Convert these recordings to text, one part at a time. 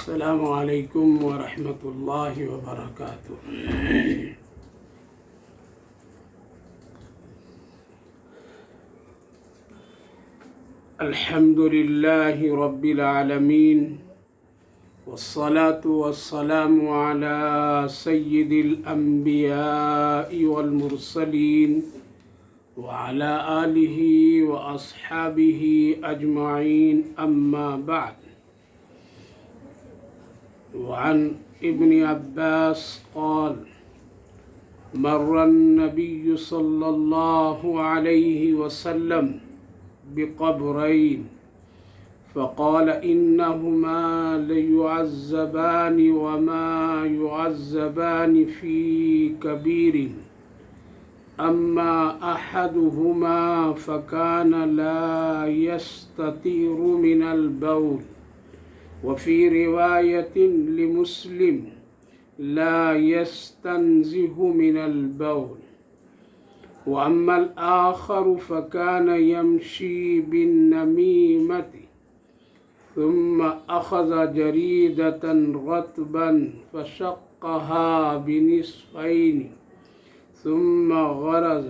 السلام علیکم ورحمۃ اللہ وبرکاتہ۔ الحمد للہ رب العالمین والصلاة والسلام علی سید الانبیاء والمرسلین وعلی آلہ واصحابہ اجمعین، اما بعد۔ وعن ابن عباس قال مر النبي صلى الله عليه وسلم بقبرين فقال إنهما ليعذبان وما يعذبان في كبير، أما أحدهما فكان لا يستتير من البول، وفي رواية لمسلم لا يستنزه من البول، وأما الآخر فكان يمشي بالنميمة ثم أخذ جريدة رطبا فشقها بنصفين ثم غرز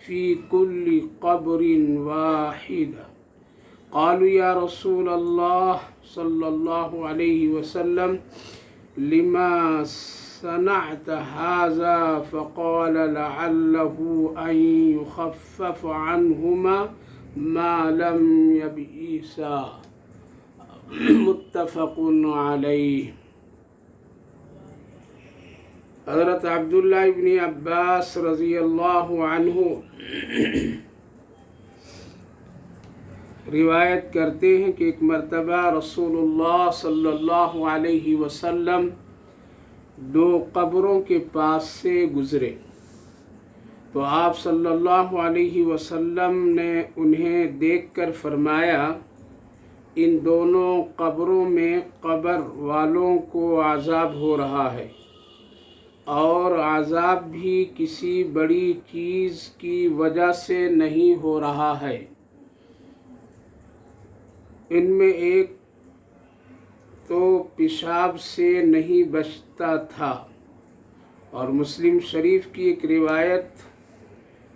في كل قبر واحدة۔ قالوا يا رسول الله صلى الله عليه وسلم لما صنعت هذا؟ فقال لعله أن يخفف عنهما ما لم يبئسا، متفق علیہ۔ حضرت عبداللہ ابن عباس رضی اللہ عنہ روایت کرتے ہیں کہ ایک مرتبہ رسول اللہ صلی اللہ علیہ وسلم دو قبروں کے پاس سے گزرے تو آپ صلی اللہ علیہ وسلم نے انہیں دیکھ کر فرمایا، ان دونوں قبروں میں قبر والوں کو عذاب ہو رہا ہے، اور عذاب بھی کسی بڑی چیز کی وجہ سے نہیں ہو رہا ہے۔ ان میں ایک تو پیشاب سے نہیں بچتا تھا، اور مسلم شریف کی ایک روایت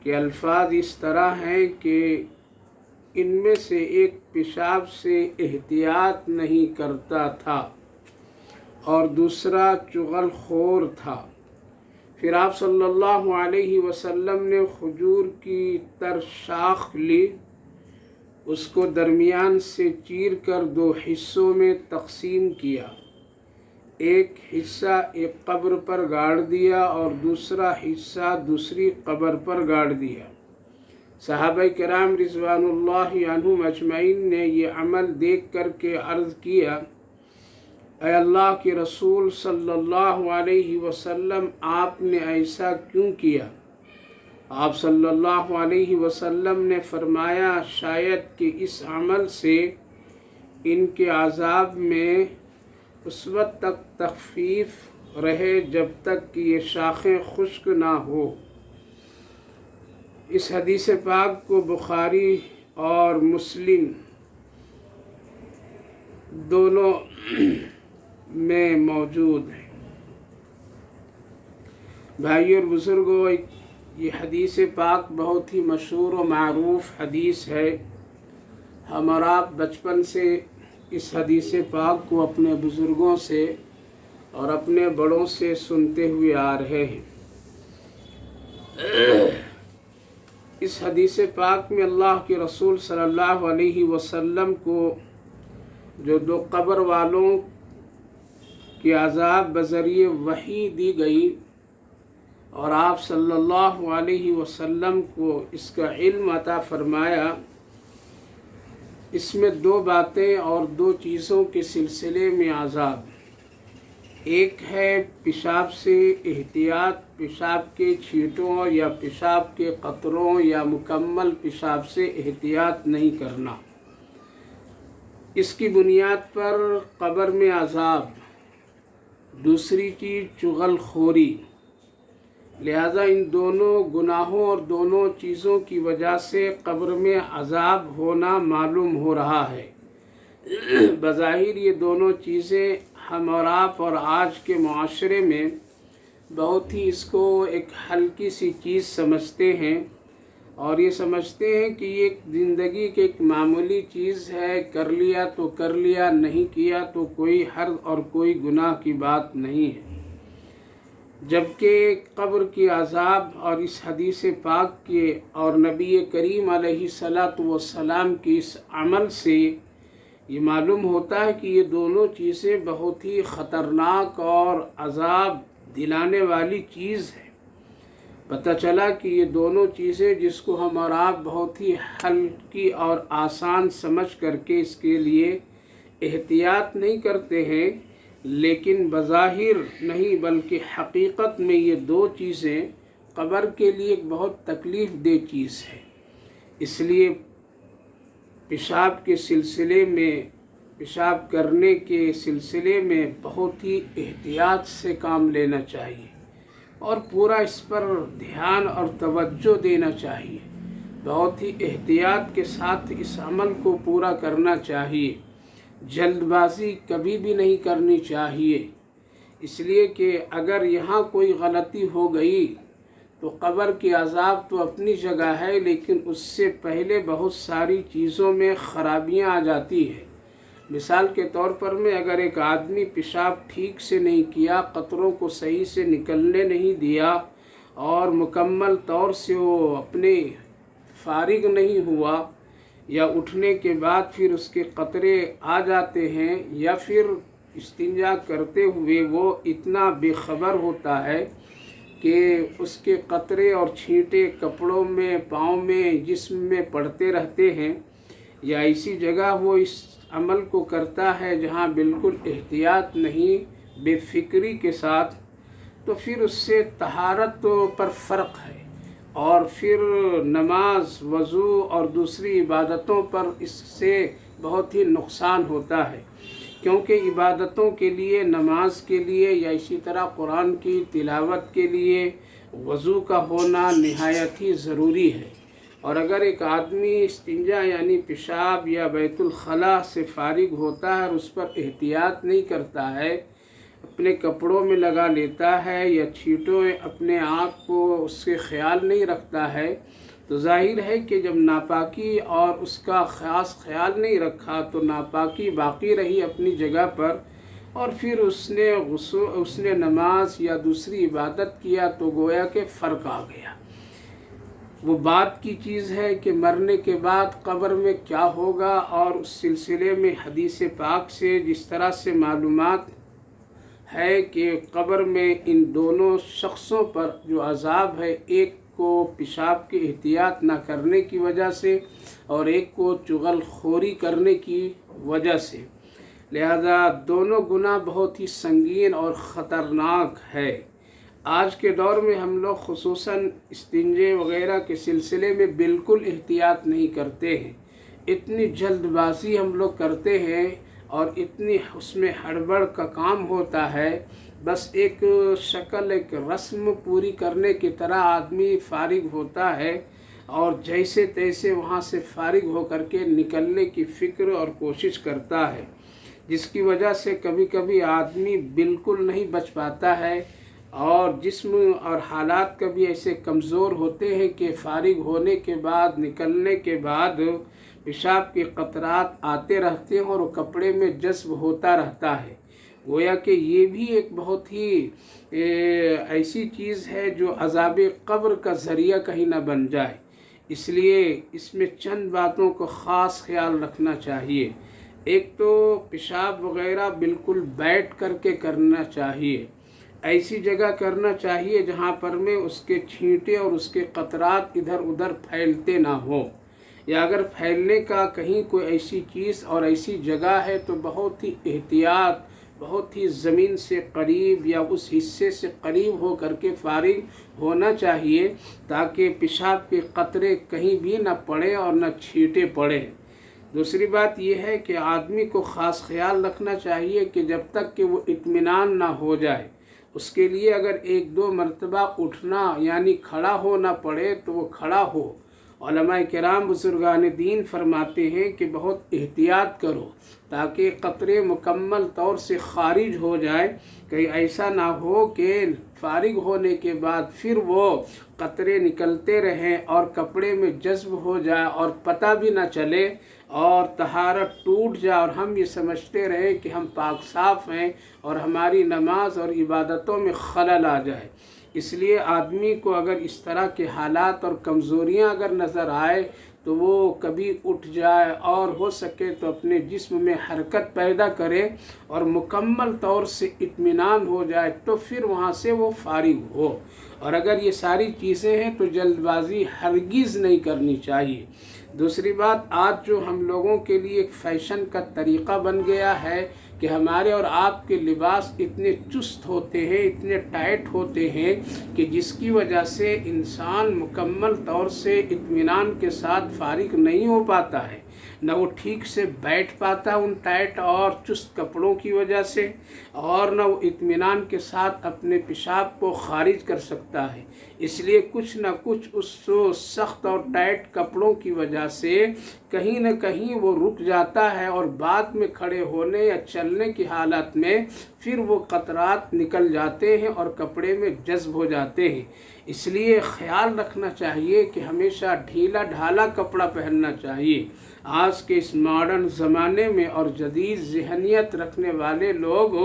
کے الفاظ اس طرح ہیں کہ ان میں سے ایک پیشاب سے احتیاط نہیں کرتا تھا اور دوسرا چغل خور تھا۔ پھر آپ صلی اللہ علیہ وسلم نے کھجور کی تر شاخ لی، اس کو درمیان سے چیر کر دو حصوں میں تقسیم کیا، ایک حصہ ایک قبر پر گاڑ دیا اور دوسرا حصہ دوسری قبر پر گاڑ دیا۔ صحابہ کرام رضوان اللہ عنہم اجمعین نے یہ عمل دیکھ کر کے عرض کیا، اے اللہ کے رسول صلی اللہ علیہ وسلم، آپ نے ایسا کیوں کیا؟ آپ صلی اللہ علیہ وسلم نے فرمایا، شاید کہ اس عمل سے ان کے عذاب میں اس وقت تک تخفیف رہے جب تک کہ یہ شاخیں خشک نہ ہو۔ اس حدیث پاک کو بخاری اور مسلم دونوں میں موجود ہے۔ بھائی اور بزرگوں، یہ حدیث پاک بہت ہی مشہور و معروف حدیث ہے۔ ہم اور آپ بچپن سے اس حدیث پاک کو اپنے بزرگوں سے اور اپنے بڑوں سے سنتے ہوئے آ رہے ہیں۔ اس حدیث پاک میں اللہ کے رسول صلی اللہ علیہ وسلم کو جو دو قبر والوں کے عذاب بذریعہ وحی دی گئی اور آپ صلی اللہ علیہ وسلم کو اس کا علم عطا فرمایا، اس میں دو باتیں اور دو چیزوں کے سلسلے میں عذاب۔ ایک ہے پیشاب سے احتیاط، پیشاب کے چھینٹوں یا پیشاب کے قطروں یا مکمل پیشاب سے احتیاط نہیں کرنا، اس کی بنیاد پر قبر میں عذاب۔ دوسری چیز چغل خوری، لہذا ان دونوں گناہوں اور دونوں چیزوں کی وجہ سے قبر میں عذاب ہونا معلوم ہو رہا ہے۔ بظاہر یہ دونوں چیزیں ہم اور آپ اور آج کے معاشرے میں بہت ہی اس کو ایک ہلکی سی چیز سمجھتے ہیں اور یہ سمجھتے ہیں کہ یہ زندگی کی ایک معمولی چیز ہے، کر لیا تو کر لیا، نہیں کیا تو کوئی حرج اور کوئی گناہ کی بات نہیں ہے۔ جبکہ قبر کی عذاب اور اس حدیث پاک کے اور نبی کریم علیہ الصلاۃ والسلام کی اس عمل سے یہ معلوم ہوتا ہے کہ یہ دونوں چیزیں بہت ہی خطرناک اور عذاب دلانے والی چیز ہے۔ پتہ چلا کہ یہ دونوں چیزیں جس کو ہم اور آپ بہت ہی ہلکی اور آسان سمجھ کر کے اس کے لیے احتیاط نہیں کرتے ہیں، لیکن بظاہر نہیں بلکہ حقیقت میں یہ دو چیزیں قبر کے لیے ایک بہت تکلیف دہ چیز ہے۔ اس لیے پیشاب کے سلسلے میں، پیشاب کرنے کے سلسلے میں بہت ہی احتیاط سے کام لینا چاہیے اور پورا اس پر دھیان اور توجہ دینا چاہیے۔ بہت ہی احتیاط کے ساتھ اس عمل کو پورا کرنا چاہیے۔ جلد بازی کبھی بھی نہیں کرنی چاہیے، اس لیے کہ اگر یہاں کوئی غلطی ہو گئی تو قبر کی عذاب تو اپنی جگہ ہے، لیکن اس سے پہلے بہت ساری چیزوں میں خرابیاں آ جاتی ہیں۔ مثال کے طور پر میں اگر ایک آدمی پیشاب ٹھیک سے نہیں کیا، قطروں کو صحیح سے نکلنے نہیں دیا اور مکمل طور سے وہ اپنے فارغ نہیں ہوا، یا اٹھنے کے بعد پھر اس کے قطرے آ جاتے ہیں، یا پھر استنجا کرتے ہوئے وہ اتنا بے خبر ہوتا ہے کہ اس کے قطرے اور چھینٹے کپڑوں میں، پاؤں میں، جسم میں پڑتے رہتے ہیں، یا ایسی جگہ وہ اس عمل کو کرتا ہے جہاں بالکل احتیاط نہیں، بے فکری کے ساتھ، تو پھر اس سے طہارت پر فرق ہے، اور پھر نماز، وضو اور دوسری عبادتوں پر اس سے بہت ہی نقصان ہوتا ہے، کیونکہ عبادتوں کے لیے، نماز کے لیے یا اسی طرح قرآن کی تلاوت کے لیے وضو کا ہونا نہایت ہی ضروری ہے۔ اور اگر ایک آدمی استنجا یعنی پیشاب یا بیت الخلاء سے فارغ ہوتا ہے اور اس پر احتیاط نہیں کرتا ہے، اپنے کپڑوں میں لگا لیتا ہے یا چھینٹوں اپنے آپ کو اس سے خیال نہیں رکھتا ہے، تو ظاہر ہے کہ جب ناپاکی اور اس کا خاص خیال نہیں رکھا تو ناپاکی باقی رہی اپنی جگہ پر، اور پھر اس نے نماز یا دوسری عبادت کیا تو گویا کہ فرق آ گیا۔ وہ بات کی چیز ہے کہ مرنے کے بعد قبر میں کیا ہوگا، اور اس سلسلے میں حدیث پاک سے جس طرح سے معلومات ہے کہ قبر میں ان دونوں شخصوں پر جو عذاب ہے، ایک کو پیشاب کی احتیاط نہ کرنے کی وجہ سے اور ایک کو چغل خوری کرنے کی وجہ سے، لہذا دونوں گناہ بہت ہی سنگین اور خطرناک ہے۔ آج کے دور میں ہم لوگ خصوصاً استنجے وغیرہ کے سلسلے میں بالکل احتیاط نہیں کرتے ہیں، اتنی جلد بازی ہم لوگ کرتے ہیں اور اتنی اس میں ہڑبڑ کا کام ہوتا ہے، بس ایک شکل، ایک رسم پوری کرنے کی طرح آدمی فارغ ہوتا ہے اور جیسے تیسے وہاں سے فارغ ہو کر کے نکلنے کی فکر اور کوشش کرتا ہے، جس کی وجہ سے کبھی کبھی آدمی بالکل نہیں بچ پاتا ہے، اور جسم اور حالات کبھی ایسے کمزور ہوتے ہیں کہ فارغ ہونے کے بعد، نکلنے کے بعد پیشاب کے قطرات آتے رہتے ہیں اور وہ کپڑے میں جذب ہوتا رہتا ہے۔ گویا کہ یہ بھی ایک بہت ہی ایسی چیز ہے جو عذاب قبر کا ذریعہ کہیں نہ بن جائے، اس لیے اس میں چند باتوں کو خاص خیال رکھنا چاہیے۔ ایک تو پیشاب وغیرہ بالکل بیٹھ کر کے کرنا چاہیے، ایسی جگہ کرنا چاہیے جہاں پر میں اس کے چھینٹے اور اس کے قطرات ادھر ادھر پھیلتے نہ ہوں، یا اگر پھیلنے کا کہیں کوئی ایسی چیز اور ایسی جگہ ہے تو بہت ہی احتیاط، بہت ہی زمین سے قریب یا اس حصے سے قریب ہو کر کے فارغ ہونا چاہیے، تاکہ پیشاب کے قطرے کہیں بھی نہ پڑے اور نہ چھینٹے پڑے۔ دوسری بات یہ ہے کہ آدمی کو خاص خیال رکھنا چاہیے کہ جب تک کہ وہ اطمینان نہ ہو جائے، اس کے لیے اگر ایک دو مرتبہ اٹھنا یعنی کھڑا ہونا پڑے تو وہ کھڑا ہو، علماء کرام بزرگان دین فرماتے ہیں کہ بہت احتیاط کرو تاکہ قطرے مکمل طور سے خارج ہو جائے، کہیں ایسا نہ ہو کہ فارغ ہونے کے بعد پھر وہ قطرے نکلتے رہیں اور کپڑے میں جذب ہو جائے اور پتہ بھی نہ چلے اور طہارت ٹوٹ جائے اور ہم یہ سمجھتے رہیں کہ ہم پاک صاف ہیں اور ہماری نماز اور عبادتوں میں خلل آ جائے۔ اس لیے آدمی کو اگر اس طرح کے حالات اور کمزوریاں اگر نظر آئے تو وہ کبھی اٹھ جائے اور ہو سکے تو اپنے جسم میں حرکت پیدا کرے اور مکمل طور سے اطمینان ہو جائے تو پھر وہاں سے وہ فارغ ہو۔ اور اگر یہ ساری چیزیں ہیں تو جلد بازی ہرگز نہیں کرنی چاہیے۔ دوسری بات، آج جو ہم لوگوں کے لیے ایک فیشن کا طریقہ بن گیا ہے کہ ہمارے اور آپ کے لباس اتنے چست ہوتے ہیں، اتنے ٹائٹ ہوتے ہیں کہ جس کی وجہ سے انسان مکمل طور سے اطمینان کے ساتھ فارغ نہیں ہو پاتا ہے، نہ وہ ٹھیک سے بیٹھ پاتا ان ٹائٹ اور چست کپڑوں کی وجہ سے، اور نہ وہ اطمینان کے ساتھ اپنے پیشاب کو خارج کر سکتا ہے۔ اس لیے کچھ نہ کچھ اس سخت اور ٹائٹ کپڑوں کی وجہ سے کہیں نہ کہیں وہ رک جاتا ہے اور بعد میں کھڑے ہونے یا چلنے کی حالت میں پھر وہ قطرات نکل جاتے ہیں اور کپڑے میں جذب ہو جاتے ہیں۔ اس لیے خیال رکھنا چاہیے کہ ہمیشہ ڈھیلا ڈھالا کپڑا پہننا چاہیے۔ آج کے اس ماڈرن زمانے میں اور جدید ذہنیت رکھنے والے لوگ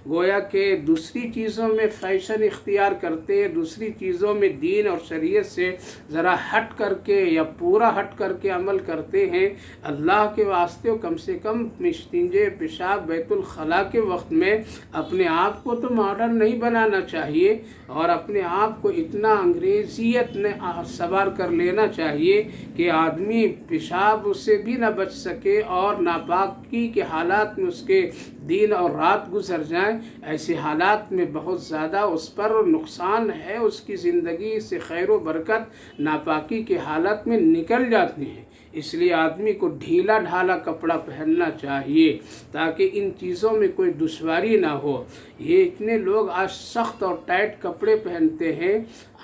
گویا کہ دوسری چیزوں میں فیشن اختیار کرتے ہیں، دوسری چیزوں میں دین اور شریعت سے ذرا ہٹ کر کے یا پورا ہٹ کر کے عمل کرتے ہیں۔ اللہ کے واسطے کم سے کم استنجے پیشاب بیت الخلاء کے وقت میں اپنے آپ کو تو ماڈرن نہیں بنانا چاہیے اور اپنے آپ کو اتنا انگریزیت نے سوار کر لینا چاہیے کہ آدمی پیشاب سے بھی نہ بچ سکے اور ناپاکی کے حالات میں اس کے دن اور رات گزر جائیں۔ ایسے حالات میں بہت زیادہ اس پر نقصان ہے، اس کی زندگی سے خیر و برکت ناپاکی کے حالت میں نکل جاتی ہے۔ اس لیے آدمی کو ڈھیلا ڈھالا کپڑا پہننا چاہیے تاکہ ان چیزوں میں کوئی دشواری نہ ہو۔ یہ اتنے لوگ آج سخت اور ٹائٹ کپڑے پہنتے ہیں،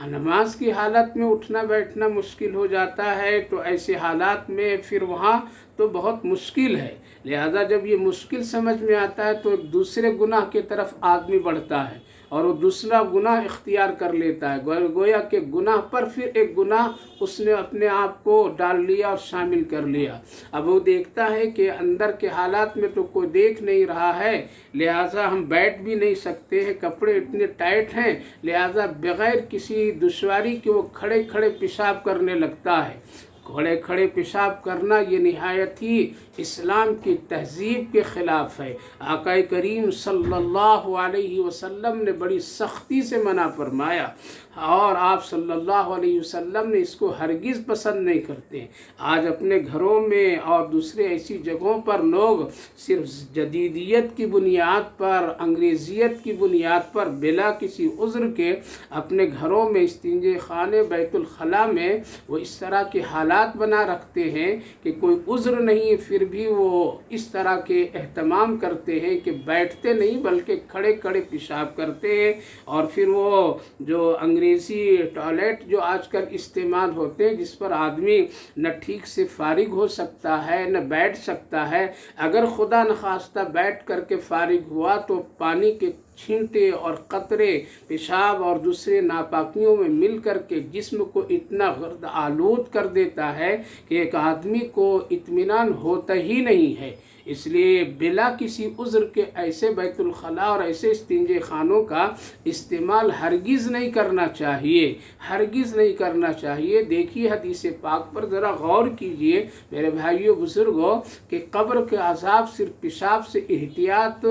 نماز کی حالت میں اٹھنا بیٹھنا مشکل ہو جاتا ہے، تو ایسے حالات میں پھر وہاں تو بہت مشکل ہے۔ لہذا جب یہ مشکل سمجھ میں آتا ہے تو ایک دوسرے گناہ کی طرف آدمی بڑھتا ہے اور وہ دوسرا گناہ اختیار کر لیتا ہے، گویا کہ گناہ پر پھر ایک گناہ اس نے اپنے آپ کو ڈال لیا اور شامل کر لیا۔ اب وہ دیکھتا ہے کہ اندر کے حالات میں تو کوئی دیکھ نہیں رہا ہے، لہٰذا ہم بیٹھ بھی نہیں سکتے ہیں، کپڑے اتنے ٹائٹ ہیں، لہٰذا بغیر کسی دشواری کے وہ کھڑے کھڑے پیشاب کرنے لگتا ہے۔ کھڑے کھڑے پیشاب کرنا یہ نہایت ہی اسلام کی تہذیب کے خلاف ہے۔ آقا کریم صلی اللہ علیہ وسلم نے بڑی سختی سے منع فرمایا اور آپ صلی اللہ علیہ وسلم نے اس کو ہرگز پسند نہیں کرتے۔ آج اپنے گھروں میں اور دوسرے ایسی جگہوں پر لوگ صرف جدیدیت کی بنیاد پر، انگریزیت کی بنیاد پر بلا کسی عذر کے اپنے گھروں میں استنجے خانے بیت الخلاء میں وہ اس طرح کے حالات بنا رکھتے ہیں کہ کوئی عذر نہیں، پھر بھی وہ اس طرح کے اہتمام کرتے ہیں کہ بیٹھتے نہیں بلکہ کھڑے کھڑے پیشاب کرتے ہیں۔ اور پھر وہ جو انگریزی ٹوائلٹ جو آج کل استعمال ہوتے ہیں، جس پر آدمی نہ ٹھیک سے فارغ ہو سکتا ہے نہ بیٹھ سکتا ہے، اگر خدا نخواستہ بیٹھ کر کے فارغ ہوا تو پانی کے چھینٹے اور قطرے پیشاب اور دوسرے ناپاکیوں میں مل کر کے جسم کو اتنا گرد آلود کر دیتا ہے کہ ایک آدمی کو اطمینان ہوتا ہی نہیں ہے۔ اس لیے بلا کسی عذر کے ایسے بیت الخلاء اور ایسے استنجے خانوں کا استعمال ہرگز نہیں کرنا چاہیے، ہرگز نہیں کرنا چاہیے۔ دیکھیے حدیث پاک پر ذرا غور کیجئے میرے بھائیوں بزرگوں کہ قبر کے عذاب صرف پیشاب سے احتیاط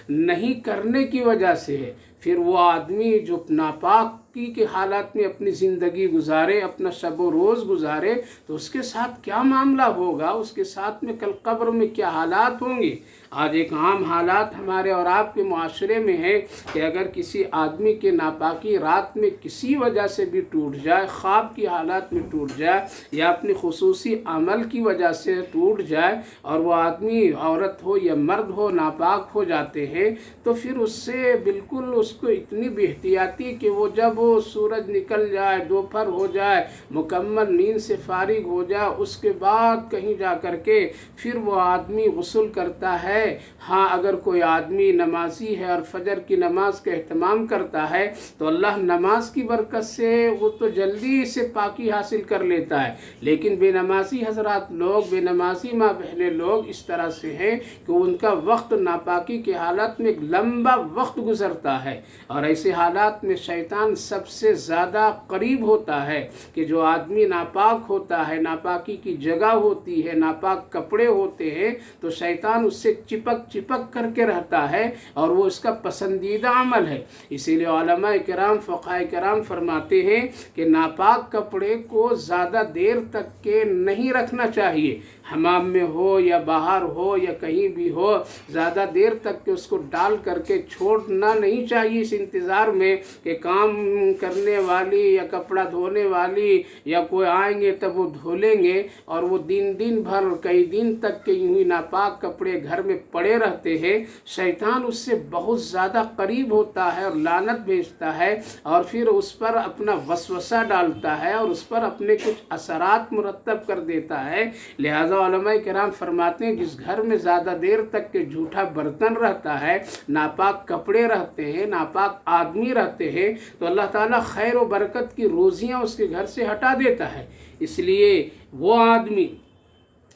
نہیں کرنے کی وجہ سے ہے۔ پھر وہ آدمی جو ناپاکی کے حالات میں اپنی زندگی گزارے، اپنا شب و روز گزارے، تو اس کے ساتھ کیا معاملہ ہوگا، اس کے ساتھ میں کل قبر میں کیا حالات ہوں گے۔ آج ایک عام حالات ہمارے اور آپ کے معاشرے میں ہے کہ اگر کسی آدمی کے ناپاکی رات میں کسی وجہ سے بھی ٹوٹ جائے، خواب کی حالات میں ٹوٹ جائے یا اپنی خصوصی عمل کی وجہ سے ٹوٹ جائے اور وہ آدمی عورت ہو یا مرد ہو ناپاک ہو جاتے ہیں، تو پھر اس سے بالکل اس کو اتنی بے احتیاطی کہ وہ جب سورج نکل جائے، دوپہر ہو جائے، مکمل نیند سے فارغ ہو جائے، اس کے بعد کہیں جا کر کے پھر وہ آدمی غسل کرتا ہے۔ ہاں اگر کوئی آدمی نمازی ہے اور فجر کی نماز کا اہتمام کرتا ہے تو اللہ نماز کی برکت سے وہ تو جلدی سے پاکی حاصل کر لیتا ہے، لیکن بے نمازی حضرات لوگ، بے نمازی ماں بہنیں لوگ اس طرح سے ہیں کہ ان کا وقت ناپاکی کے حالت میں ایک لمبا وقت گزرتا ہے، اور ایسے حالات میں شیطان سب سے زیادہ قریب ہوتا ہے کہ جو آدمی ناپاک ہوتا ہے، ناپاکی کی جگہ ہوتی ہے، ناپاک کپڑے ہوتے ہیں، تو شیطان اس سے چپک کر کے رہتا ہے اور وہ اس کا پسندیدہ عمل ہے۔ اسی لیے علماء کرام، فقہاء کرام فرماتے ہیں کہ ناپاک کپڑے کو زیادہ دیر تک کے نہیں رکھنا چاہیے، حمام میں ہو یا باہر ہو یا کہیں بھی ہو، زیادہ دیر تک کہ اس کو ڈال کر کے چھوڑنا نہیں چاہیے اس انتظار میں کہ کام کرنے والی یا کپڑا دھونے والی یا کوئی آئیں گے تب وہ دھو لیں گے، اور وہ دن بھر کئی دن تک کہ یوں ہی ناپاک کپڑے گھر میں پڑے رہتے ہیں۔ شیطان اس سے بہت زیادہ قریب ہوتا ہے اور لعنت بھیجتا ہے اور پھر اس پر اپنا وسوسہ ڈالتا ہے اور اس پر اپنے کچھ اثرات مرتب کر دیتا ہے۔ لہذا علماء کرام فرماتے ہیں جس گھر میں زیادہ دیر تک کہ جھوٹا برتن رہتا ہے، ناپاک کپڑے رہتے ہیں، ناپاک آدمی رہتے ہیں، تو اللہ تعالیٰ خیر و برکت کی روزیاں اس کے گھر سے ہٹا دیتا ہے۔ اس لیے وہ آدمی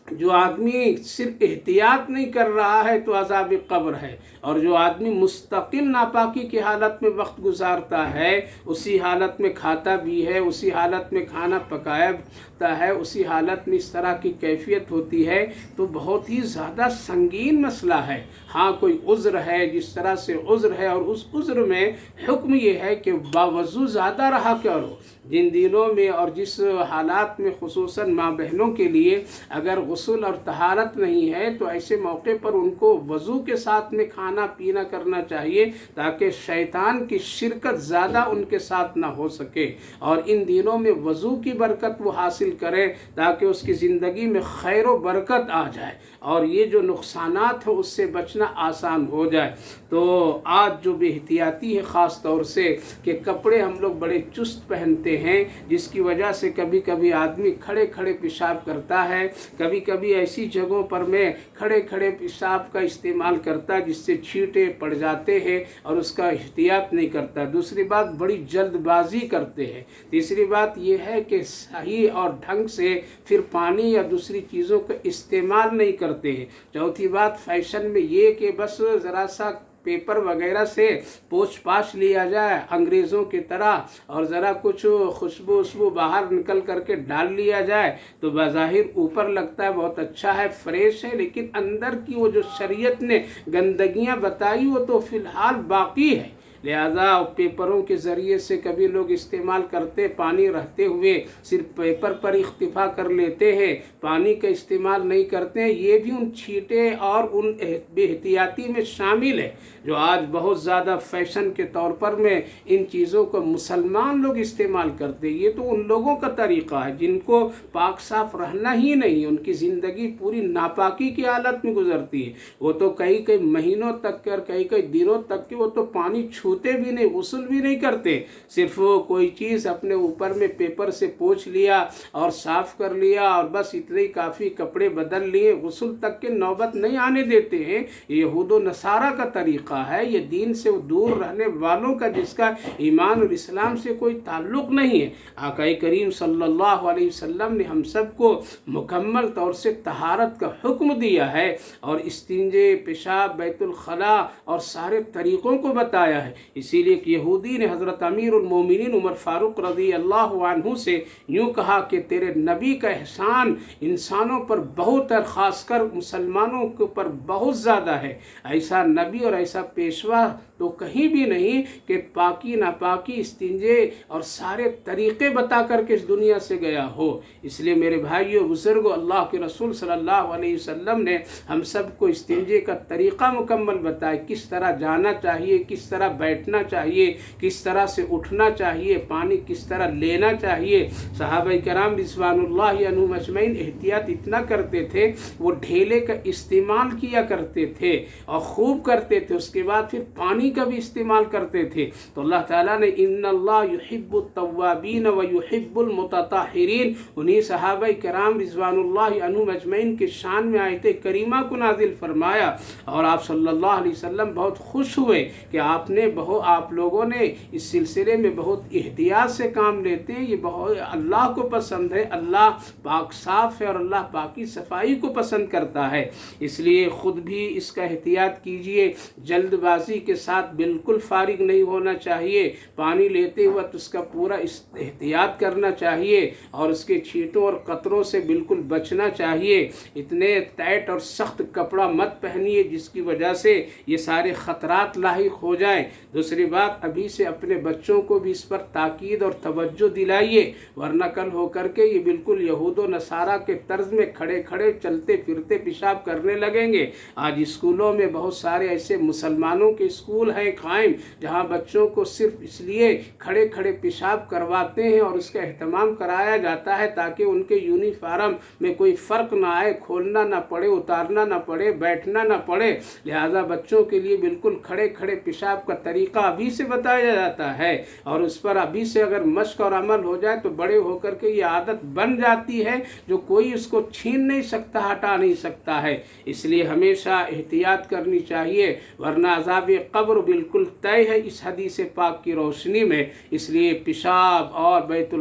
جو آدمی صرف احتیاط نہیں کر رہا ہے تو عذاب قبر ہے، اور جو آدمی مستقل ناپاکی کی حالت میں وقت گزارتا ہے، اسی حالت میں کھاتا بھی ہے، اسی حالت میں کھانا پکاتا ہے، اسی حالت میں اس طرح کی کیفیت ہوتی ہے، تو بہت ہی زیادہ سنگین مسئلہ ہے۔ ہاں کوئی عذر ہے، جس طرح سے عذر ہے، اور اس عذر میں حکم یہ ہے کہ باوضو زیادہ رہا کرو۔ جن دنوں میں اور جس حالات میں خصوصاً ماں بہنوں کے لیے اگر غسل اور طہارت نہیں ہے تو ایسے موقع پر ان کو وضو کے ساتھ میں کھانا پینا کرنا چاہیے تاکہ شیطان کی شرکت زیادہ ان کے ساتھ نہ ہو سکے، اور ان دنوں میں وضو کی برکت وہ حاصل کرے تاکہ اس کی زندگی میں خیر و برکت آ جائے اور یہ جو نقصانات ہیں اس سے بچنا آسان ہو جائے۔ تو آج جو بے احتیاطی ہے خاص طور سے کہ کپڑے ہم لوگ بڑے چست پہنتے ہیں، جس کی وجہ سے کبھی کبھی آدمی کھڑے کھڑے پیشاب کرتا ہے، کبھی کبھی ایسی جگہوں پر میں کھڑے کھڑے پیشاب کا استعمال کرتا ہے جس سے چھینٹے پڑ جاتے ہیں اور اس کا احتیاط نہیں کرتا۔ دوسری بات بڑی جلد بازی کرتے ہیں۔ تیسری بات یہ ہے کہ صحیح اور ڈھنگ سے پھر پانی یا دوسری چیزوں کا استعمال نہیں کرتے ہیں۔ چوتھی بات فیشن میں یہ کہ بس ذرا سا پیپر وغیرہ سے پوچھ پاچھ لیا جائے انگریزوں کی طرح اور ذرا کچھ خوشبو باہر نکل کر کے ڈال لیا جائے تو بظاہر اوپر لگتا ہے بہت اچھا ہے، فریش ہے، لیکن اندر کی وہ جو شریعت نے گندگیاں بتائی وہ تو فی الحال باقی ہے۔ لہذا پیپروں کے ذریعے سے کبھی لوگ استعمال کرتے، پانی رہتے ہوئے صرف پیپر پر اکتفا کر لیتے ہیں، پانی کا استعمال نہیں کرتے ہیں۔ یہ بھی ان چھینٹے اور ان بے احتیاطی میں شامل ہے جو آج بہت زیادہ فیشن کے طور پر میں ان چیزوں کو مسلمان لوگ استعمال کرتے ہیں۔ یہ تو ان لوگوں کا طریقہ ہے جن کو پاک صاف رہنا ہی نہیں، ان کی زندگی پوری ناپاکی کی حالت میں گزرتی ہے۔ وہ تو کئی مہینوں تک اور کئی دنوں تک کہ وہ تو پانی چھوتے بھی نہیں، غسل بھی نہیں کرتے، صرف کوئی چیز اپنے اوپر میں پیپر سے پوچھ لیا اور صاف کر لیا اور بس اتنے ہی کافی، کپڑے بدل لیے، غسل تک کے نوبت نہیں آنے دیتے ہیں۔ یہ یہود و نصارہ کا طریقہ ہے، یہ دین سے دور رہنے والوں کا جس کا ایمان اور اسلام سے کوئی تعلق نہیں ہے۔ آقا کریم صلی اللہ علیہ وسلم نے ہم سب کو مکمل طور سے طہارت کا حکم دیا ہے اور استنجے، پیشاب، بیت الخلاء اور سارے طریقوں کو بتایا ہے۔ اسی لیے کہ یہودی نے حضرت امیر المومنین عمر فاروق رضی اللہ عنہ سے یوں کہا کہ تیرے نبی کا احسان انسانوں پر بہت ہے، خاص کر مسلمانوں کے اوپر بہت زیادہ ہے۔ ایسا نبی اور ایسا پیشوا تو کہیں بھی نہیں کہ پاکی ناپاکی استنجے اور سارے طریقے بتا کر کے اس دنیا سے گیا ہو۔ اس لیے میرے بھائیوں بزرگوں، اللہ کے رسول صلی اللہ علیہ وسلم نے ہم سب کو استنجے کا طریقہ مکمل بتایا، کس طرح جانا چاہیے، کس طرح بیٹھنا چاہیے، کس طرح سے اٹھنا چاہیے، پانی کس طرح لینا چاہیے۔ صحابہ کرام رضوان اللہ عنہم اجمعین احتیاط اتنا کرتے تھے، وہ ڈھیلے کا استعمال کیا کرتے تھے اور خوب کرتے تھے، اس کے بعد پھر پانی کا بھی استعمال کرتے تھے۔ تو اللہ تعالیٰ نے ان اللہ یحب التوابین و یحب المتطہرین، انہی صحابہ کرام رضوان اللہ عنہم اجمعین کے شان میں آیت کریمہ کو نازل فرمایا، اور آپ صلی اللہ علیہ وسلم بہت خوش ہوئے کہ آپ لوگوں نے اس سلسلے میں بہت احتیاط سے کام لیتے ہیں، یہ بہت اللہ کو پسند ہے، اللہ پاک صاف ہے اور اللہ پاکی صفائی کو پسند کرتا ہے۔ اس لیے خود بھی اس کا احتیاط کیجئے، جلد بازی کے ساتھ بالکل فارغ نہیں ہونا چاہیے، پانی لیتے وقت اس کا پورا احتیاط کرنا چاہیے اور اس کے چھینٹوں اور قطروں سے بالکل بچنا چاہیے۔ اتنے ٹائٹ اور سخت کپڑا مت پہنیے جس کی وجہ سے یہ سارے خطرات لاحق ہو جائیں۔ دوسری بات، ابھی سے اپنے بچوں کو بھی اس پر تاکید اور توجہ دلائیے، ورنہ کل ہو کر کے یہ بالکل یہود و نصارہ کے طرز میں کھڑے کھڑے چلتے پھرتے پیشاب کرنے لگیں گے۔ آج اسکولوں میں بہت سارے ایسے مسلمانوں کے اسکول ہیں قائم، جہاں بچوں کو صرف اس لیے کھڑے کھڑے پیشاب کرواتے ہیں اور اس کا اہتمام کرایا جاتا ہے تاکہ ان کے یونیفارم میں کوئی فرق نہ آئے، کھولنا نہ پڑے، اتارنا نہ پڑے، بیٹھنا نہ پڑے۔ لہٰذا بچوں کے لیے بالکل کھڑے کھڑے پیشاب کا طریقہ ابھی سے بتایا جاتا ہے، اور اس پر ابھی سے اگر مشق اور عمل ہو جائے تو بڑے ہو کر کے یہ عادت بن جاتی ہے جو کوئی اس کو چھین نہیں سکتا، ہٹا نہیں سکتا ہے۔ اس لیے ہمیشہ احتیاط کرنی چاہیے، ورنہ عذاب قبر بالکل طے ہے اس حدیث پاک کی روشنی میں۔ اس لیے پیشاب اور بیت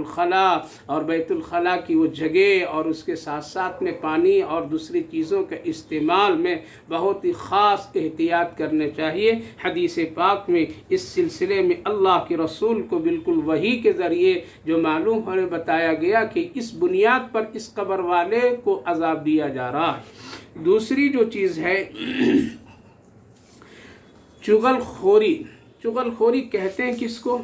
الخلاء کی وہ جگہ اور اس کے ساتھ ساتھ میں پانی اور دوسری چیزوں کے استعمال میں بہت ہی خاص احتیاط کرنے چاہیے۔ حدیث پاک میں اس سلسلے میں اللہ کے رسول کو بالکل وحی کے ذریعے جو معلوم ہونے بتایا گیا کہ اس بنیاد پر اس قبر والے کو عذاب دیا جا رہا ہے۔ دوسری جو چیز ہے چغل خوری کہتے ہیں کس کو؟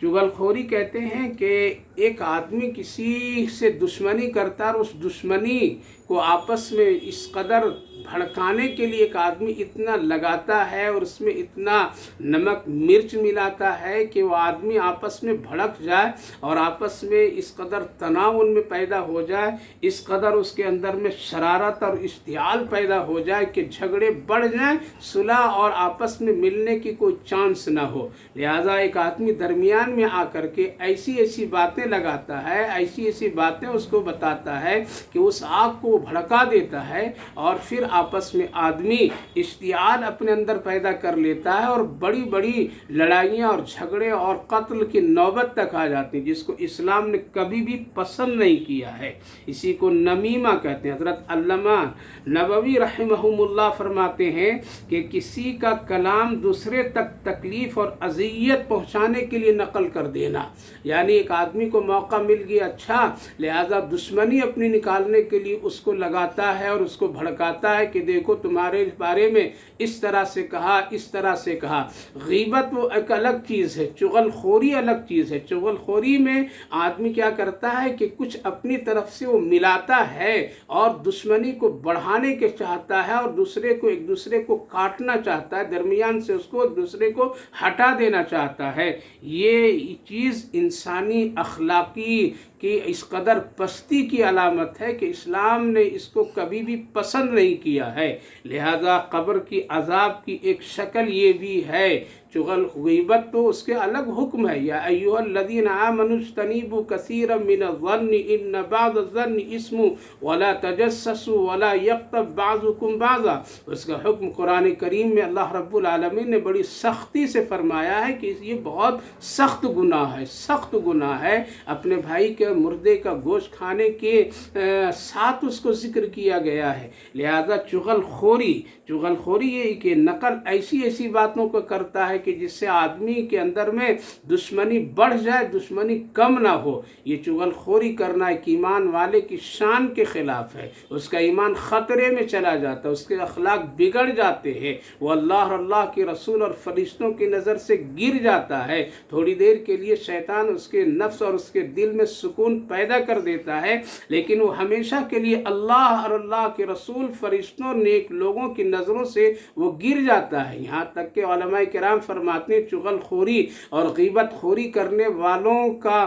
چغل خوری کہتے ہیں کہ ایک آدمی کسی سے دشمنی کرتا ہے اور اس دشمنی کو آپس میں اس قدر بھڑکانے کے لیے ایک آدمی اتنا لگاتا ہے اور اس میں اتنا نمک مرچ ملاتا ہے کہ وہ آدمی آپس میں بھڑک جائے اور آپس میں اس قدر تناؤ ان میں پیدا ہو جائے، اس قدر اس کے اندر میں شرارت اور اشتعال پیدا ہو جائے کہ جھگڑے بڑھ جائیں، صلح اور آپس میں ملنے کی کوئی چانس نہ ہو۔ لہٰذا ایک آدمی درمیان میں آ کر کے ایسی باتیں لگاتا ہے، ایسی باتیں اس کو بتاتا ہے کہ اس آگ کو بھڑکا دیتا ہے، اور پھر آپس میں آدمی اشتعال اپنے اندر پیدا کر لیتا ہے اور بڑی بڑی لڑائیاں اور جھگڑے اور قتل کی نوبت تک آ جاتی ہیں، جس کو اسلام نے کبھی بھی پسند نہیں کیا ہے۔ اسی کو نمیمہ کہتے ہیں۔ حضرت علامہ نووی رحمہم اللہ فرماتے ہیں کہ کسی کا کلام دوسرے تک تکلیف اور اذیت پہنچانے کے لیے نقل کر دینا، یعنی ایک آدمی کو موقع مل گیا اچھا، لہذا دشمنی اپنی نکالنے کے لیے اس کو لگاتا ہے اور اس کو بھڑکاتا ہے کہ دیکھو تمہارے بارے میں اس طرح سے کہا، اس طرح سے کہا۔ غیبت وہ ایک الگ چیز ہے، چغل خوری الگ چیز ہے۔ چغل خوری میں آدمی کیا کرتا ہے کہ کچھ اپنی طرف سے وہ ملاتا ہے اور دشمنی کو بڑھانے کے چاہتا ہے اور ایک دوسرے کو کاٹنا چاہتا ہے، درمیان سے اس کو ایک دوسرے کو ہٹا دینا چاہتا ہے۔ یہ چیز انسانی اخلاقی کہ اس قدر پستی کی علامت ہے کہ اسلام نے اس کو کبھی بھی پسند نہیں کیا ہے۔ لہذا قبر کی عذاب کی ایک شکل یہ بھی ہے۔ چغل غیبت تو اس کے الگ حکم ہے، یا ایھا الذین آمنوا اجتنبوا کثیرا من الظن ان بعض الظن اسم ولا تجسسوا ولا یغتب بعضکم بعضا۔ اس کا حکم قرآن کریم میں اللہ رب العالمین نے بڑی سختی سے فرمایا ہے کہ یہ بہت سخت گناہ ہے، سخت گناہ ہے۔ اپنے بھائی کے مردے کا گوشت کھانے کے ساتھ اس کو ذکر کیا گیا ہے۔ لہذا چغل خوری یہ کہ نقل ایسی باتوں کو کرتا ہے کہ جس سے آدمی کے اندر میں دشمنی بڑھ جائے، دشمنی کم نہ ہو۔ یہ چغل خوری کرنا ایک ایمان والے کی شان کے خلاف ہے، اس کا ایمان خطرے میں چلا جاتا ہے، اس کے اخلاق بگڑ جاتے ہیں، وہ اللہ اور اللہ کے رسول اور فرشتوں کی نظر سے گر جاتا ہے۔ تھوڑی دیر کے لیے شیطان اس کے نفس اور اس کے دل میں سکون پیدا کر دیتا ہے، لیکن وہ ہمیشہ کے لیے اللہ اور اللہ کے رسول، فرشتوں، نیک لوگوں کی نظروں سے وہ گر جاتا ہے۔ یہاں تک کہ علماء کرام فرماتے ہیں چغل خوری اور غیبت خوری کرنے والوں کا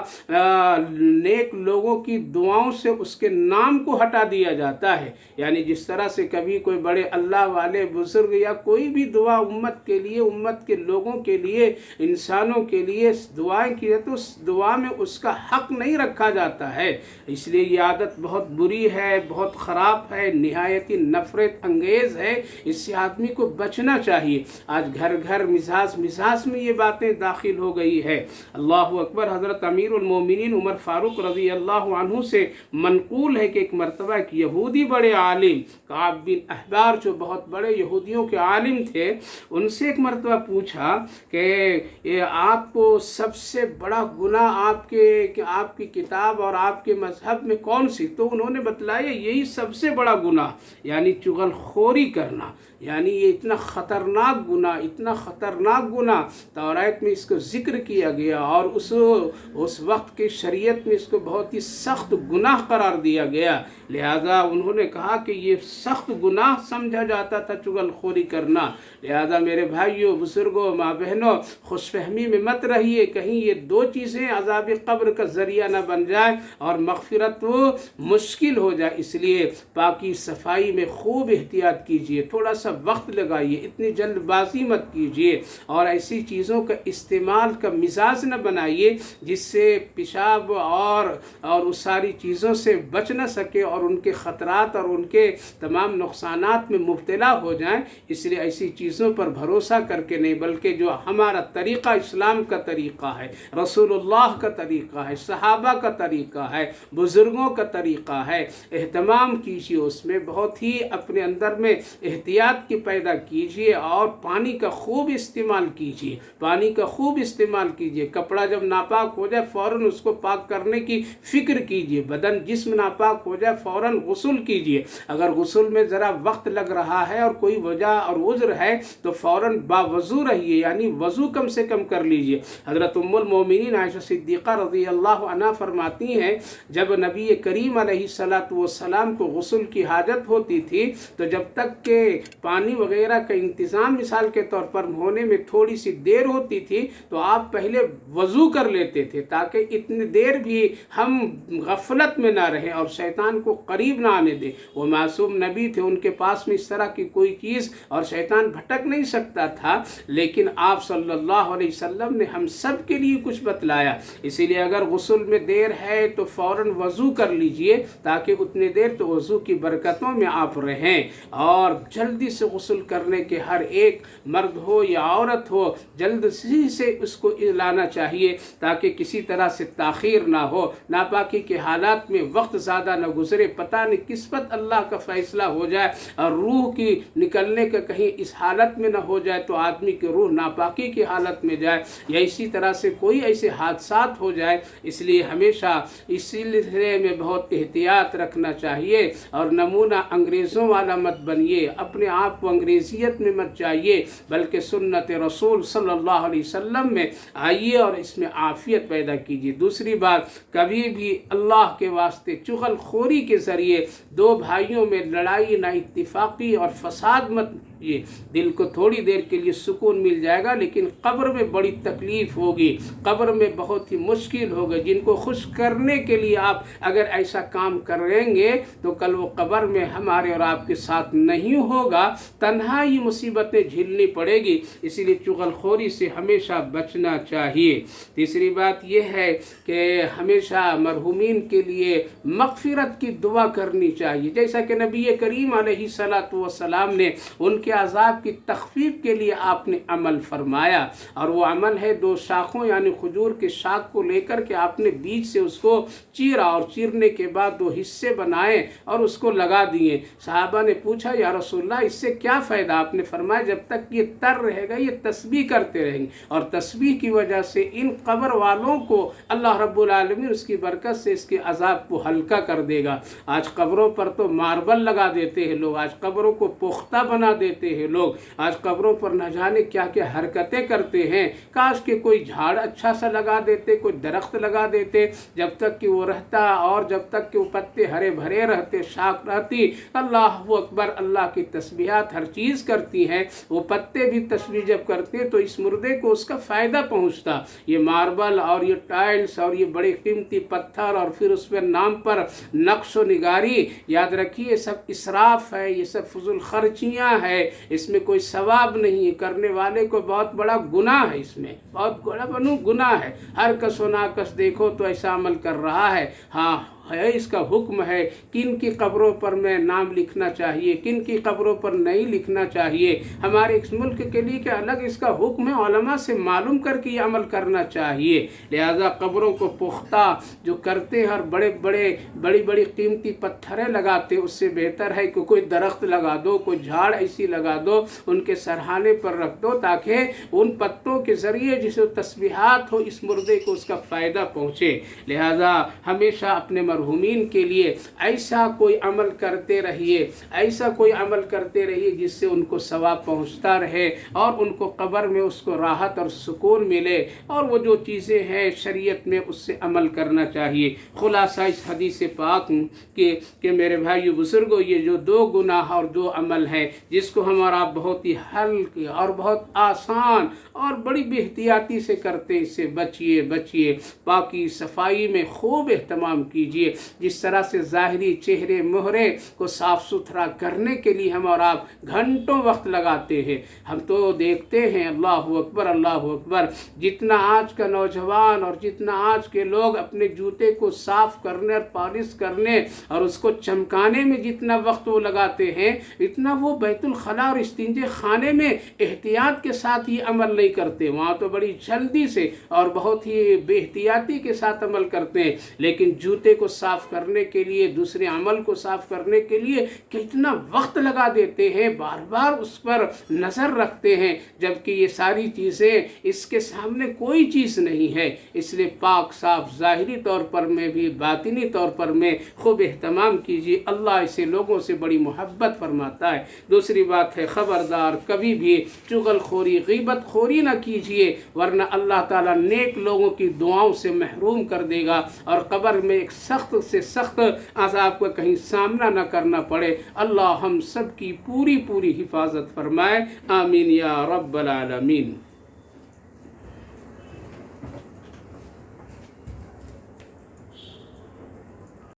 نیک لوگوں کی دعاؤں سے اس کے نام کو ہٹا دیا جاتا ہے۔ یعنی جس طرح سے کبھی کوئی بڑے اللہ والے بزرگ یا کوئی بھی دعا امت کے لیے، امت کے لوگوں کے لیے، انسانوں کے لیے دعائیں کی تو اس دعا میں اس کا حق نہیں رکھا جاتا ہے۔ اس لیے یہ عادت بہت بری ہے، بہت خراب ہے، نہایت ہی نفرت انگیز ہے، اس سے آدمی کو بچنا چاہیے۔ آج گھر گھر مزاج میں یہ باتیں داخل ہو گئی ہے۔ اللہ اکبر۔ حضرت امیر المومنین عمر فاروق رضی اللہ عنہ سے منقول ہے کہ ایک مرتبہ ایک یہودی بڑے عالم کعب بن احبار، جو بہت بڑے یہودیوں کے عالم تھے، ان سے ایک مرتبہ پوچھا کہ آپ کو سب سے بڑا گناہ آپ کی کتاب اور آپ کے مذہب میں کون سی؟ تو انہوں نے بتلایا یہی سب سے بڑا گناہ، یعنی چغل خوری کرنا، یعنی یہ اتنا خطرناک گناہ، اتنا خطرناک گناہ تورات میں اس کو ذکر کیا گیا، اور اس وقت کی شریعت میں اس کو بہت ہی سخت گناہ قرار دیا گیا۔ لہذا انہوں نے کہا کہ یہ سخت گناہ سمجھا جاتا تھا چغل خوری کرنا۔ لہذا میرے بھائیوں، بزرگوں، ماں بہنوں، خوش فہمی میں مت رہیے، کہیں یہ دو چیزیں عذاب قبر کا ذریعہ نہ بن جائے اور مغفرت وہ مشکل ہو جائے۔ اس لیے پاکی صفائی میں خوب احتیاط کیجیے، تھوڑا سا وقت لگائیے، اتنی جلد بازی مت کیجیے، اور ایسی چیزوں کا استعمال کا مزاج نہ بنائیے جس سے پیشاب اور اس ساری چیزوں سے بچ نہ سکے اور ان کے خطرات اور ان کے تمام نقصانات میں مبتلا ہو جائیں۔ اس لیے ایسی چیزوں پر بھروسہ کر کے نہیں، بلکہ جو ہمارا طریقہ اسلام کا طریقہ ہے، رسول اللہ کا طریقہ ہے، صحابہ کا طریقہ ہے، بزرگوں کا طریقہ ہے، اہتمام کیجیے، اس میں بہت ہی اپنے اندر میں احتیاط کی پیدا کیجیے، اور پانی کا خوب استعمال کیجیے، پانی کا خوب استعمال کیجیے۔ کپڑا جب ناپاک ہو جائے فوراً اس کو پاک کرنے کی فکر کیجیے، بدن جسم ناپاک ہو جائے فوراً غسل کیجیے۔ اگر غسل میں ذرا وقت لگ رہا ہے اور کوئی وجہ اور عذر ہے تو فوراً باوضو رہیے، یعنی وضو کم سے کم کر لیجیے۔ حضرت ام المومنین عائشہ صدیقہ رضی اللہ عنہ فرماتی ہیں جب نبی کریم علیہ السلام کو غسل کی حاجت ہوتی تھی تو جب تک کہ پانی وغیرہ کا انتظام مثال کے طور پر ہونے میں تھوڑی سی دیر ہوتی تھی تو آپ پہلے وضو کر لیتے تھے، تاکہ اتنی دیر بھی ہم غفلت میں نہ رہیں اور شیطان کو قریب نہ آنے دیں۔ وہ معصوم نبی تھے، ان کے پاس میں اس طرح کی کوئی چیز اور شیطان بھٹک نہیں سکتا تھا، لیکن آپ صلی اللہ علیہ وسلم نے ہم سب کے لیے کچھ بتلایا۔ اسی لیے اگر غسل میں دیر ہے تو فوراً وضو کر لیجئے، تاکہ اتنی دیر تو وضو کی برکتوں میں آپ رہیں، اور جلدی سے غسل کرنے کے ہر ایک مرد ہو یا عورت ہو جلد سے اس کو لانا چاہیے، تاکہ کسی طرح سے تاخیر نہ ہو، ناپاکی کے حالات میں وقت زیادہ نہ گزرے، پتہ نہیں کس وقت اللہ کا فیصلہ ہو جائے اور روح کی نکلنے کا کہیں اس حالت میں نہ ہو جائے تو آدمی کی روح ناپاکی کی حالت میں جائے، یا اسی طرح سے کوئی ایسے حادثات ہو جائے۔ اس لیے ہمیشہ اس سلسلے میں بہت احتیاط رکھنا چاہیے، اور نمونہ انگریزوں والا مت بنیے، اپنے آپ کو انگریزیت میں مت جائیے، بلکہ سنت رسول صلی اللہ علیہ وسلم میں آئیے اور اس میں عافیت پیدا کیجیے۔ دوسری بات، کبھی بھی اللہ کے واسطے چغل خوری کے ذریعے دو بھائیوں میں لڑائی، نہ اتفاقی اور فساد مت یہ دل کو تھوڑی دیر کے لیے سکون مل جائے گا، لیکن قبر میں بڑی تکلیف ہوگی، قبر میں بہت ہی مشکل ہوگا۔ جن کو خوش کرنے کے لیے آپ اگر ایسا کام کریں گے تو کل وہ قبر میں ہمارے اور آپ کے ساتھ نہیں ہوگا، تنہا ہی مصیبتیں جھیلنی پڑے گی۔ اسی لیے چغل خوری سے ہمیشہ بچنا چاہیے۔ تیسری بات یہ ہے کہ ہمیشہ مرحومین کے لیے مغفرت کی دعا کرنی چاہیے، جیسا کہ نبی کریم علیہ السلام نے ان کے کے عذاب کی تخفیف کے لیے آپ نے عمل فرمایا، اور وہ عمل ہے 2 شاخوں یعنی کھجور کے شاخ کو لے کر کے آپ نے بیچ سے اس کو چیرا، اور چیرنے کے بعد 2 حصے بنائے اور اس کو لگا دیے۔ صحابہ نے پوچھا یا رسول اللہ اس سے کیا فائدہ؟ آپ نے فرمایا جب تک یہ تر رہے گا یہ تسبیح کرتے رہیں گے، اور تسبیح کی وجہ سے ان قبر والوں کو اللہ رب العالمین اس کی برکت سے اس کے عذاب کو ہلکا کر دے گا۔ آج قبروں پر تو ماربل لگا دیتے ہیں لوگ، آج قبروں کو پختہ بنا دیتے ہیں لوگ، آج قبروں پر نہ جانے کیا کیا حرکتیں کرتے ہیں۔ کاش کہ کوئی جھاڑ اچھا سا لگا دیتے، کوئی درخت لگا دیتے، جب تک کہ وہ رہتا اور جب تک کہ وہ پتے ہرے بھرے رہتے، شاخ رہتی، اللہ اکبر، اللہ کی تسبیحات ہر چیز کرتی ہیں، وہ پتے بھی تسبیح جب کرتے تو اس مردے کو اس کا فائدہ پہنچتا۔ یہ ماربل اور یہ ٹائلز اور یہ بڑے قیمتی پتھر اور پھر اس پر نام پر نقش و نگاری، یاد رکھیے یہ سب اسراف ہے، یہ سب فضول خرچیاں ہے، اس میں کوئی ثواب نہیں ہے، کرنے والے کو بہت بڑا گناہ ہے، اس میں بہت بڑا گناہ ہے۔ ہر کس و ناکس دیکھو تو ایسا عمل کر رہا ہے۔ ہاں ہے، اس کا حکم ہے کن کی قبروں پر میں نام لکھنا چاہیے، کن کی قبروں پر نہیں لکھنا چاہیے۔ ہمارے اس ملک کے لیے کہ الگ اس کا حکم ہے، علماء سے معلوم کر کے یہ عمل کرنا چاہیے۔ لہذا قبروں کو پختہ جو کرتے ہیں اور بڑی بڑی قیمتی پتھریں لگاتے، اس سے بہتر ہے کہ کوئی درخت لگا دو، کوئی جھاڑ ایسی لگا دو، ان کے سرحانے پر رکھ دو تاکہ ان پتوں کے ذریعے جسے تسبیحات ہو اس مردے کو اس کا فائدہ پہنچے۔ لہذا ہمیشہ اپنے مرحومین کے لیے ایسا کوئی عمل کرتے رہیے، ایسا کوئی عمل کرتے رہیے جس سے ان کو ثواب پہنچتا رہے اور ان کو قبر میں اس کو راحت اور سکون ملے، اور وہ جو چیزیں ہیں شریعت میں اس سے عمل کرنا چاہیے۔ خلاصہ اس حدیث پاک کہ میرے بھائیو بزرگوں، یہ جو 2 گناہ اور 2 عمل ہے جس کو ہمارا بہت ہی ہلکے اور بہت آسان اور بڑی بے احتیاطی سے کرتے، اس سے بچیے، پاکی صفائی میں خوب اہتمام کیجیے۔ جس طرح سے ظاہری چہرے مہرے کو صاف ستھرا کرنے کے لیے ہم اور آپ گھنٹوں وقت لگاتے ہیں، ہم تو دیکھتے ہیں اللہ اکبر، جتنا آج کا نوجوان اور جتنا آج کے لوگ اپنے جوتے کو صاف کرنے اور پالش کرنے اور اس کو چمکانے میں جتنا وقت وہ لگاتے ہیں، اتنا وہ بیت الخلاء اور استنجے خانے میں احتیاط کے ساتھ یہ عمل نہیں کرتے۔ وہاں تو بڑی جلدی سے اور بہت ہی بے احتیاطی کے ساتھ عمل کرتے ہیں، لیکن جوتے کو صاف کرنے کے لیے، دوسرے عمل کو صاف کرنے کے لیے کتنا وقت لگا دیتے ہیں، بار بار اس پر نظر رکھتے ہیں، جبکہ یہ ساری چیزیں اس کے سامنے کوئی چیز نہیں ہے۔ اس لیے پاک صاف ظاہری طور پر میں بھی باطنی طور پر میں خوب اہتمام کیجیے، اللہ اسے لوگوں سے بڑی محبت فرماتا ہے۔ دوسری بات ہے خبردار کبھی بھی چغل خوری غیبت خوری نہ کیجیے، ورنہ اللہ تعالیٰ نیک لوگوں کی دعاؤں سے محروم کر دے گا اور قبر میں ایک سخت سے سخت عذاب کا کہیں سامنا نہ کرنا پڑے۔ اللہ ہم سب کی پوری حفاظت فرمائے، آمین یا رب العالمین۔